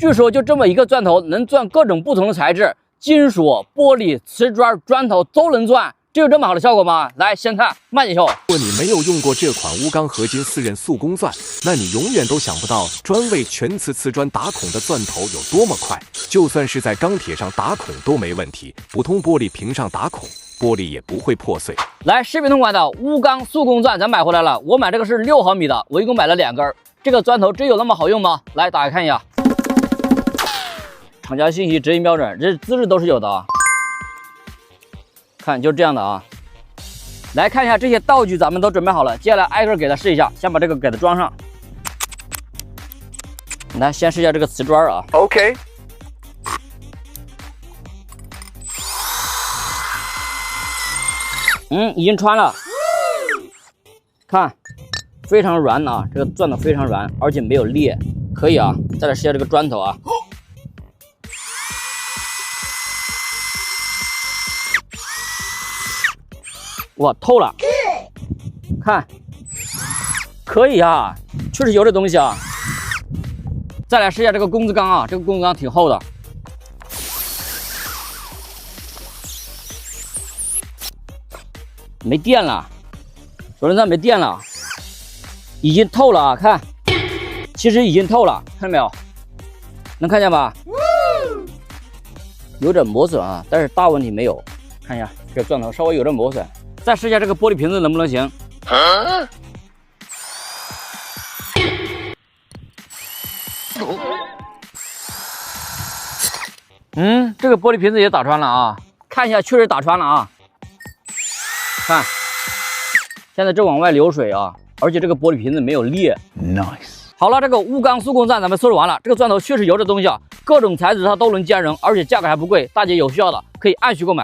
据说就这么一个钻头能钻各种不同的材质，金属、玻璃、瓷砖、砖头都能钻，这有这么好的效果吗？来，先看慢节奏。如果你没有用过这款钨钢合金4刃速攻钻，那你永远都想不到专为全瓷砖打孔的钻头有多么快。就算是在钢铁上打孔都没问题，普通玻璃瓶上打孔，玻璃也不会破碎。来，视频通关的钨钢速攻钻咱买回来了，我买这个是6毫米的，我一共买了2根。这个钻头真有那么好用吗？来，打开看一下。厂家信息直营标准，这资质都是有的啊。看，就是这样的啊。来看一下这些道具，咱们都准备好了，接下来挨个给它试一下。先把这个给它装上。来，先试一下这个瓷砖啊。OK。已经穿了。看，非常软啊，这个钻头非常软，而且没有裂，可以啊。再来试一下这个砖头啊。哇，透了！看，可以啊，确实有这东西啊。再来试一下这个工字钢啊，这个工字钢挺厚的。没电了，手榴弹没电了，已经透了啊！看，其实已经透了，看到没有？能看见吧？有点磨损啊，但是大问题没有。看一下这个钻头稍微有点磨损。再试一下这个玻璃瓶子能不能行？这个玻璃瓶子也打穿了啊！看一下，确实打穿了啊！看，现在这往外流水啊，而且这个玻璃瓶子没有裂。Nice。好了，这个钨钢速攻钻咱们测试完了，这个钻头确实有这东西啊，各种材质它都能兼容，而且价格还不贵，大家有需要的可以按需购买。